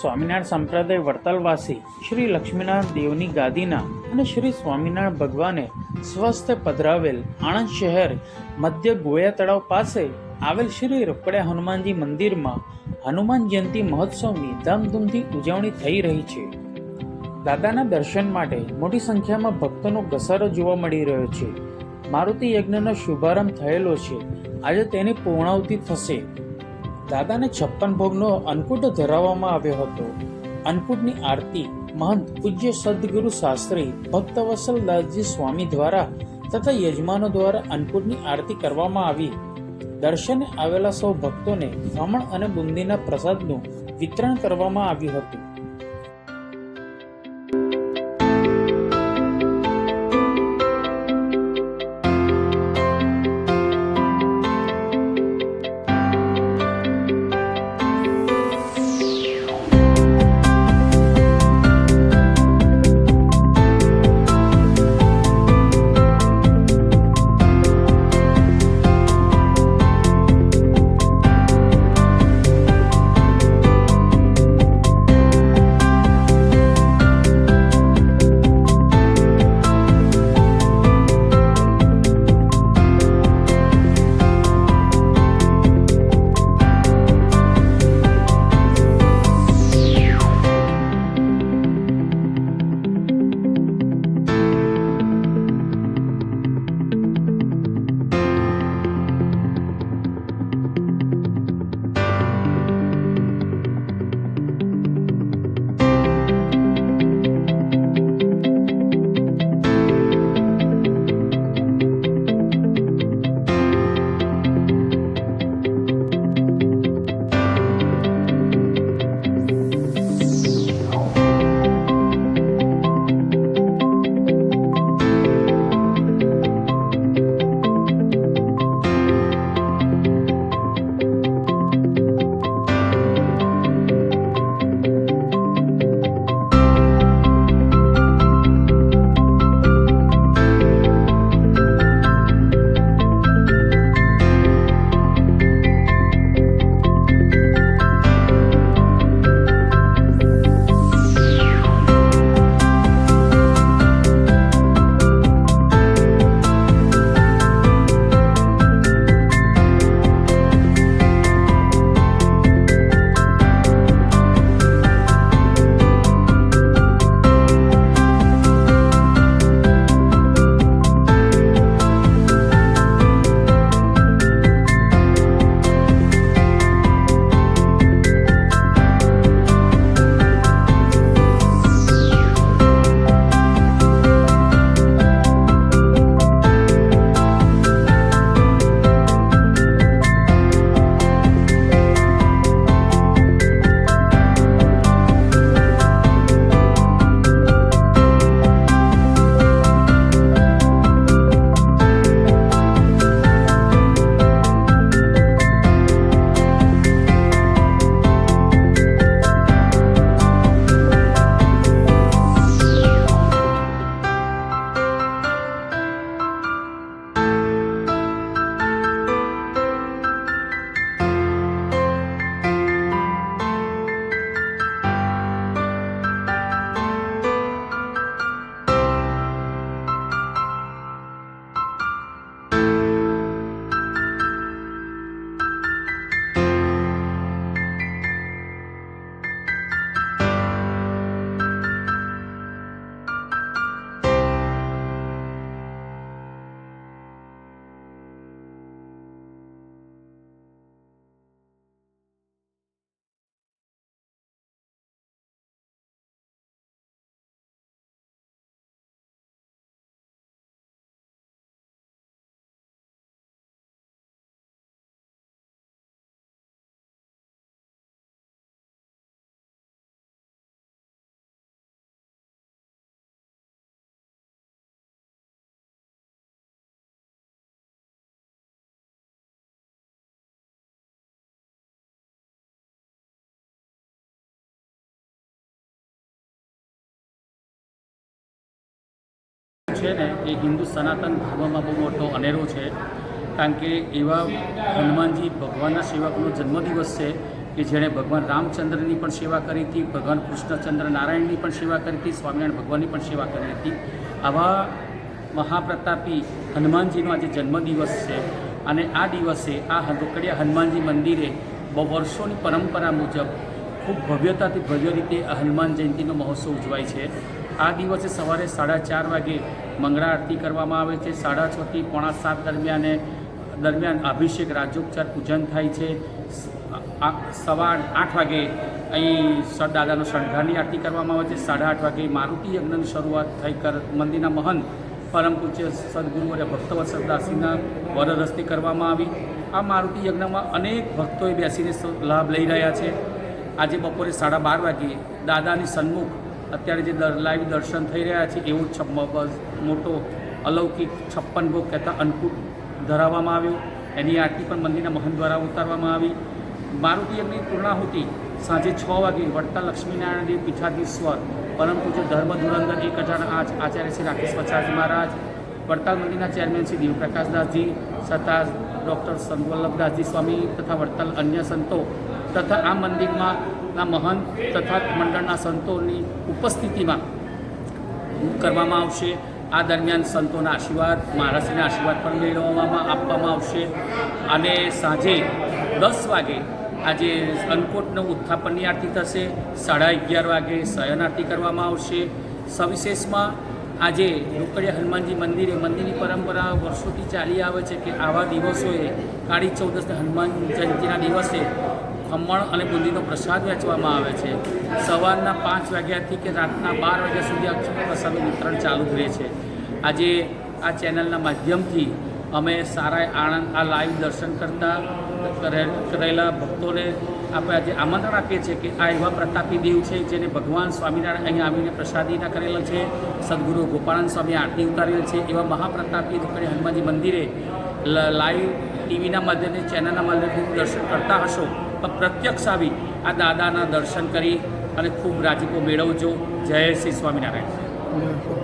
સ્વામિનારાયણ સંપ્રદાય વડતાલવાસી શ્રી લક્ષ્મીનારાયણ દેવની ગાદીના અને શ્રી સ્વામિનારાયણ ભગવાને સ્વસ્થ પધરાવેલ આણંદ શહેર મધ્ય ગોયા તળાવ પાસે આવેલ શ્રી રોકડિયા હનુમાનજી મંદિરમાં હનુમાન જયંતિ મહોત્સવની ધામધૂમથી ઉજવણી થઈ રહી છે. દાદાના દર્શન માટે મોટી સંખ્યામાં ભક્તોનો ઘસારો જોવા મળી રહ્યો છે. મારુતિ યજ્ઞનો શુભારંભ થયેલો છે. આજે તેની પૂર્ણાહુતિ થશે. દાદાને 56 ભોગનો અન્નકૂટ ધરાવવામાં આવ્યો હતો. અન્નકૂટની આરતી મહંત પૂજ્ય સદગુરુ શાસ્ત્રી ભક્તવત્સલદાસજી સ્વામી દ્વારા તથા યજમાનો દ્વારા અન્નકૂટની આરતી કરવામાં આવી. દર્શને આવેલા સૌ ભક્તોને ખમણ અને બુંદીના પ્રસાદનું વિતરણ કરવામાં આવ્યું હતું. છે ને એ હિન્દુ સનાતન ધર્મમાં બહુ મોટો અનેરો છે. કારણ કે એવા હનુમાનજી ભગવાનના સેવકનો જન્મદિવસ છે કે જેણે ભગવાન રામચંદ્રની પણ સેવા કરી હતી, ભગવાન કૃષ્ણચંદ્ર નારાયણની પણ સેવા કરી હતી, સ્વામિનારાયણ ભગવાનની પણ સેવા કરી હતી. આવા મહાપ્રતાપી હનુમાનજીનો આજે જન્મદિવસ છે અને આ દિવસે આ રોકડિયા હનુમાનજી મંદિરે વર્ષોની પરંપરા મુજબ ખૂબ ભવ્યતાથી ભવ્ય રીતે આ હનુમાન જયંતિનો મહોત્સવ ઉજવાય છે. આ દિવસે સવારે 4:30 વાગે મંગળા આરતી કરવામાં આવે છે. 6:30 થી 7:45 દરમિયાન અભિષેક રાજોપચાર પૂજન થાય છે. 8:15 વાગે અહીં દાદાનો શણગારની આરતી કરવામાં આવે છે. 8:30 વાગે મારુતિ યજ્ઞની શરૂઆત થઈ મંદિરના મહંત પરમ પૂજ્ય સદગુરુવર્ય ભક્તવત્સલદાસજીના વરદ હસ્તે કરવામાં આવી. આ મારુતિ યજ્ઞમાં અનેક ભક્તોએ બેસીને લાભ લઈ રહ્યા છે. આજે બપોરે 12:30 વાગે દાદાની સન્મુખ અત્યારે જે લાઈવ દર્શન થઈ રહ્યા છે એવો મોટો અલૌકિક 56 ભોગ કહેતા અન્નકૂટ ધરાવવામાં આવ્યો. એની આરતી પણ મંદિરના મહંત દ્વારા ઉતારવામાં આવી. મારુતિ યજ્ઞની પૂર્ણાહુતિ સાંજે 6 વાગે વડતાલ લક્ષ્મીનારાયણ દેવ પીઠાધીશ્વર પરમ પૂજ્ય ધર્મ ધુરંધર 1008 આચાર્ય શ્રી રાકેશ પચાસજી મહારાજ, વડતાલ મંદિરના ચેરમેન શ્રી દેવપ્રકાશદાસજી તથા ડૉક્ટર સંતવલ્લભદાસજી સ્વામી તથા વડતાલ અન્ય સંતો તથા આ મંદિરમાં મહંત તથા મંડળના સંતોની ઉપસ્થિતિમાં કરવામાં આવશે. આ દરમિયાન સંતોના આશીર્વાદ, મહારાજશ્રીના આશીર્વાદ પણ મેળવવામાં આપવામાં આવશે. અને સાંજે 10 વાગે આજે અન્નકૂટનું ઉત્થાપનની આરતી થશે. 11:30 વાગે શયન આરતી કરવામાં આવશે. સવિશેષમાં આજે રોકડિયા હનુમાનજી મંદિરની પરંપરા વર્ષોથી ચાલી આવે છે કે આવા દિવસોએ કાળી ચૌદસને હનુમાન જયંતિના દિવસે ખમણ અને બુંદીનો પ્રસાદ વહેંચવામાં આવે છે. સવારના 5 વાગ્યાથી કે રાતના 12 વાગ્યા સુધી આ પ્રસાદનું વિતરણ ચાલુ જ રહે છે. આજે આ ચેનલના માધ્યમથી અમે સારા આણંદ આ લાઈવ દર્શન કરતા કરેલા ભક્તોને આપણે આજે આમંત્રણ આપીએ છીએ કે આ એવા પ્રતાપી દેવ છે જેને ભગવાન સ્વામિનારાયણ અહીંયા આવીને પ્રસાદીના કરેલા છે. સદગુરુ ગોપાળાનંદ સ્વામી આરતી ઉતારેલ છે. એવા મહાપ્રતાપી રોકડિયા હનુમાનજી મંદિરે લાઈવ ટીવીના માધ્યમથી ચેનલના માધ્યમથી દર્શન કરતા હશો પણ પ્રત્યક્ષ આવી આ દાદાના દર્શન કરી અને ખૂબ રાજીપો મેળવજો. જય શ્રી સ્વામિનારાયણ.